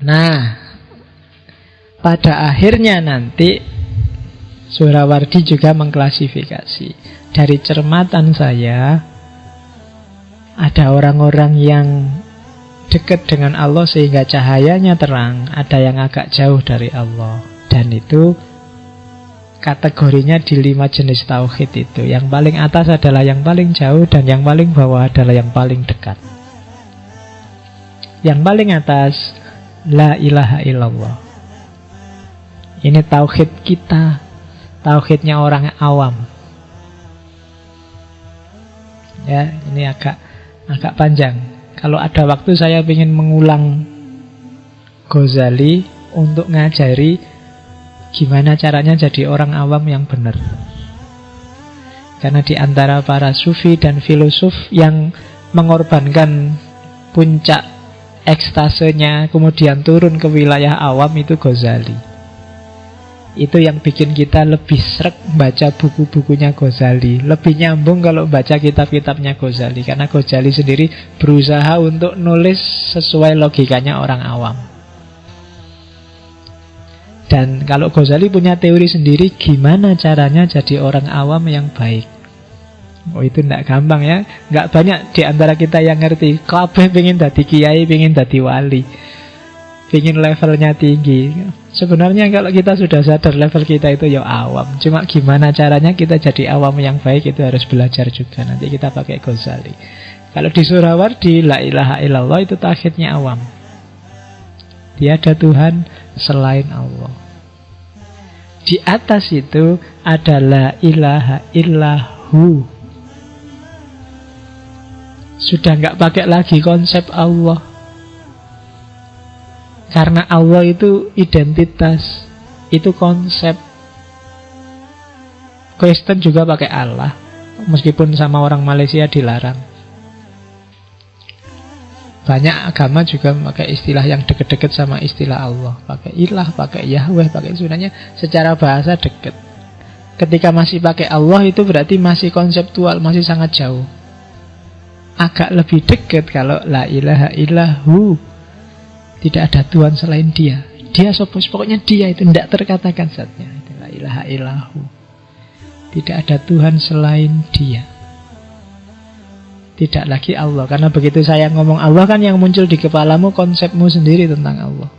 Nah, pada akhirnya nanti Suhrawardi juga mengklasifikasi. Dari cermatan saya, ada orang-orang yang dekat dengan Allah sehingga cahayanya terang, ada yang agak jauh dari Allah. Dan itu kategorinya di 5 jenis tauhid itu. Yang paling atas adalah yang paling jauh, dan yang paling bawah adalah yang paling dekat. Yang paling atas, la ilaha illallah. Ini tauhid kita, tauhidnya orang awam. Ya, ini agak panjang. Kalau ada waktu saya ingin mengulang Ghazali untuk ngajari gimana caranya jadi orang awam yang benar. Karena di antara para sufi dan filosof yang mengorbankan puncak ekstasenya kemudian turun ke wilayah awam itu Ghazali. Itu yang bikin kita lebih sreg baca buku-bukunya Ghazali, lebih nyambung kalau baca kitab-kitabnya Ghazali. Karena Ghazali sendiri berusaha untuk nulis sesuai logikanya orang awam. Dan kalau Ghazali punya teori sendiri gimana caranya jadi orang awam yang baik. Oh, itu tidak gampang ya. Nggak banyak di antara kita yang ngerti. Kabeh pengen dadi kiai, pengen dadi wali, pengen levelnya tinggi. Sebenarnya kalau kita sudah sadar level kita itu ya awam. Cuma gimana caranya kita jadi awam yang baik itu harus belajar juga. Nanti kita pakai Ghazali. Kalau di Suhrawardi, la ilaha illallah itu tauhidnya awam. Tiada Tuhan selain Allah. Di atas itu ada la ilaha illahu. Sudah nggak pakai lagi konsep Allah. Karena Allah itu identitas, itu konsep. Kristen juga pakai Allah, meskipun sama orang Malaysia dilarang. Banyak agama juga pakai istilah yang deket-deket sama istilah Allah. Pakai ilah, pakai Yahweh, pakai sebenarnya secara bahasa deket. Ketika masih pakai Allah itu berarti masih konseptual, masih sangat jauh. Agak lebih dekat kalau la ilaha illahu. Tidak ada Tuhan selain dia. Dia pokoknya dia itu tidak terkatakan zatnya. Itu la ilaha illahu. Tidak ada Tuhan selain dia. Tidak lagi Allah. Karena begitu saya ngomong Allah kan yang muncul di kepalamu konsepmu sendiri tentang Allah.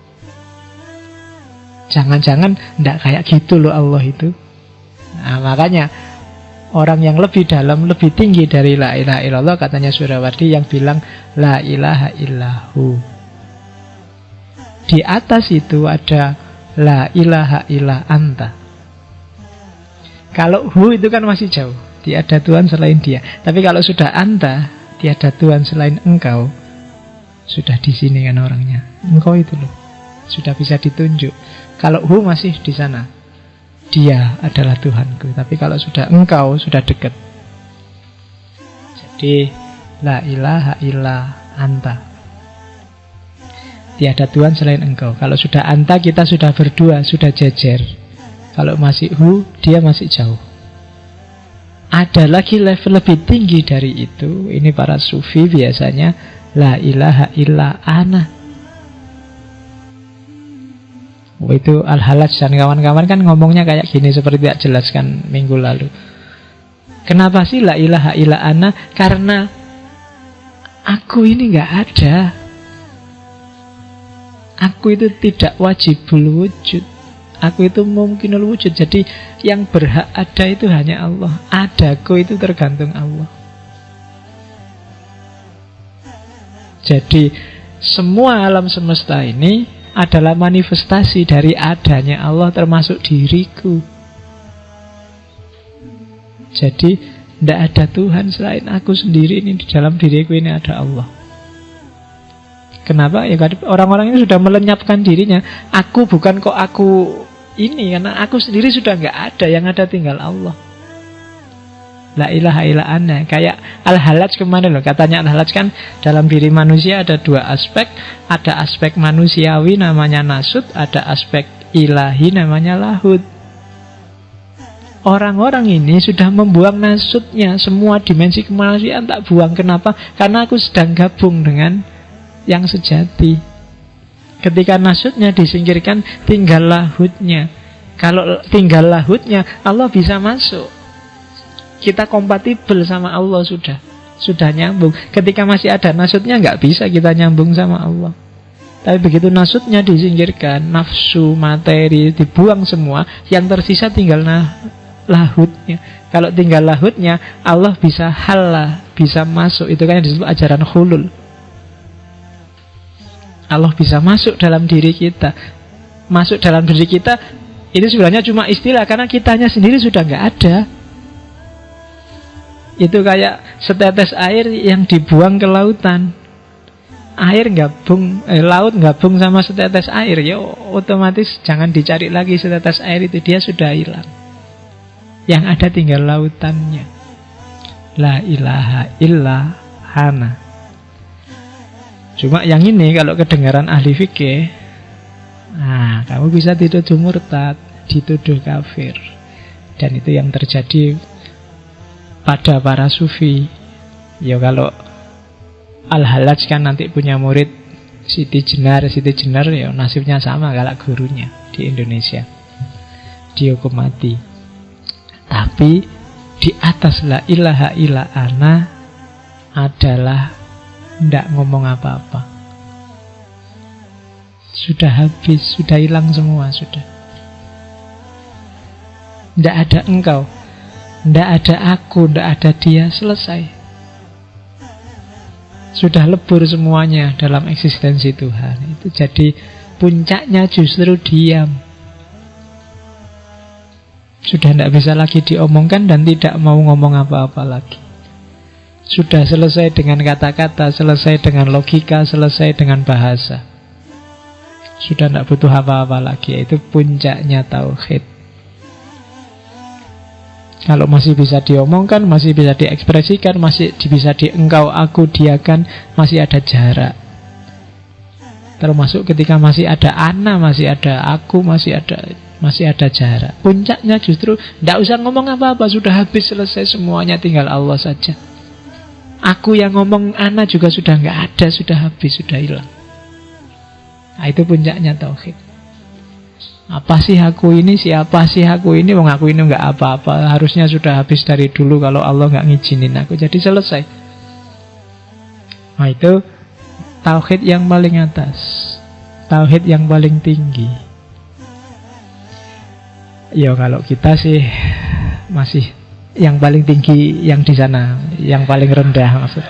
Jangan-jangan tidak kayak gitu loh Allah itu. Nah, makanya orang yang lebih dalam, lebih tinggi dari la ilaha illallah, katanya Suhrawardi yang bilang la ilaha illahu. Di atas itu ada la ilaha illa anta. Kalau hu itu kan masih jauh, tiada Tuhan selain dia. Tapi kalau sudah anta, tiada Tuhan selain engkau, sudah di sini kan orangnya. Engkau itu loh, sudah bisa ditunjuk. Kalau hu masih di sana, dia adalah Tuhanku. Tapi kalau sudah engkau, sudah dekat. Jadi la ilaha illa anta. Tiada Tuhan selain engkau. Kalau sudah anta, kita sudah berdua, sudah jejer. Kalau masih hu, dia masih jauh. Ada lagi level lebih tinggi dari itu. Ini para sufi biasanya la ilaha illa ana. Itu Al-Halaj dan kawan-kawan kan ngomongnya kayak gini, seperti tak jelaskan minggu lalu. Kenapa sih la ilaha illa ana? Karena aku ini gak ada. Aku itu tidak wajibul wujud. Aku itu mungkinul wujud. Jadi yang berhak ada itu hanya Allah. Adaku itu tergantung Allah. Jadi semua alam semesta ini adalah manifestasi dari adanya Allah, termasuk diriku. Jadi tidak ada Tuhan selain aku sendiri. Ini di dalam diriku ini ada Allah. Kenapa? Ya orang-orang ini sudah melenyapkan dirinya. Aku bukan kok aku ini, karena aku sendiri sudah nggak ada. Yang ada tinggal Allah. La ilaha illa ana. Kayak Al-Halaj kemarin loh. Katanya Al-Halaj kan dalam diri manusia ada dua aspek. Ada aspek manusiawi namanya nasut, ada aspek ilahi namanya lahud. Orang-orang ini sudah membuang nasutnya. Semua dimensi kemanusiaan tak buang. Kenapa? Karena aku sedang gabung dengan yang sejati. Ketika nasutnya disingkirkan, tinggal lahutnya. Kalau tinggal lahutnya, Allah bisa masuk. Kita kompatibel sama Allah sudah nyambung. Ketika masih ada nasutnya, nggak bisa kita nyambung sama Allah. Tapi begitu nasutnya disingkirkan, nafsu, materi dibuang semua, yang tersisa tinggal lahutnya. Kalau tinggal lahutnya, Allah bisa halah, bisa masuk. Itu kan yang disebut ajaran hulul. Allah bisa masuk dalam diri kita. Masuk dalam diri kita ini sebenarnya cuma istilah, karena kitanya sendiri sudah nggak ada. Itu kayak setetes air yang dibuang ke lautan. Air gabung, laut gabung sama setetes air, ya otomatis jangan dicari lagi setetes air itu, dia sudah hilang. Yang ada tinggal lautannya. La ilaha illa hana. Cuma yang ini kalau kedengaran ahli fikih, nah kamu bisa dituduh murtad, dituduh kafir. Dan itu yang terjadi pada para sufi. Ya kalau Al-Halaj kan nanti punya murid Siti Jenar ya nasibnya sama kayak gurunya di Indonesia, dihukum mati. Tapi di atas la ilaha illa ana adalah tidak ngomong apa-apa. Sudah habis, sudah hilang semua, sudah. Tidak ada engkau, tidak ada aku, tidak ada dia, selesai. Sudah lebur semuanya dalam eksistensi Tuhan. Itu jadi puncaknya justru diam. Sudah tidak bisa lagi diomongkan dan tidak mau ngomong apa-apa lagi. Sudah selesai dengan kata-kata, selesai dengan logika, selesai dengan bahasa. Sudah tidak butuh apa-apa lagi. Itu puncaknya tauhid. Kalau masih bisa diomongkan, masih bisa diekspresikan, masih bisa engkau, aku, diakan, masih ada jarak. Termasuk ketika masih ada ana, masih ada aku, masih ada jarak. Puncaknya justru tidak usah ngomong apa-apa, sudah habis, selesai semuanya, tinggal Allah saja. Aku yang ngomong ana juga sudah nggak ada, sudah habis, sudah hilang. Nah, itu puncaknya tauhid. Apa sih aku ini? Siapa sih aku ini? Wong aku ini nggak apa-apa. Harusnya sudah habis dari dulu kalau Allah nggak ngizinin aku. Jadi selesai. Nah, itu tauhid yang paling atas, tauhid yang paling tinggi. Ya kalau kita sih masih yang paling tinggi yang di sana, yang paling rendah maksud.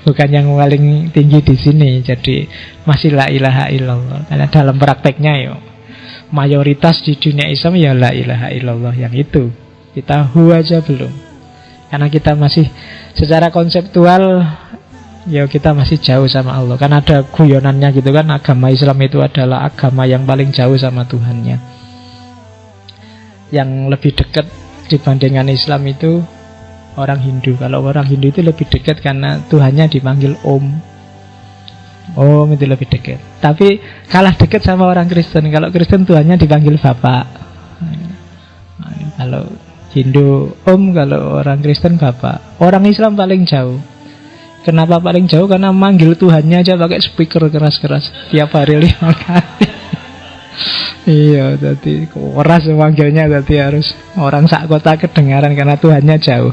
Bukan yang paling tinggi di sini. Jadi masih la ilaha illallah. Karena dalam prakteknya ya mayoritas di dunia Islam ya la ilaha illallah yang itu. Kita aja belum. Karena kita masih secara konseptual ya kita masih jauh sama Allah. Kan ada guyonannya gitu kan, agama Islam itu adalah agama yang paling jauh sama Tuhannya. Yang lebih dekat dibandingkan Islam itu orang Hindu. Kalau orang Hindu itu lebih dekat karena Tuhannya dipanggil Om. Om itu lebih dekat. Tapi kalah dekat sama orang Kristen. Kalau Kristen Tuhannya dipanggil Bapak. Kalau Hindu Om, kalau orang Kristen Bapak. Orang Islam paling jauh. Kenapa paling jauh? Karena manggil Tuhannya aja pakai speaker keras-keras tiap hari 5 kali. Iya, jadi keras manggilnya, jadi harus orang sak kota kedengaran karena Tuhannya jauh.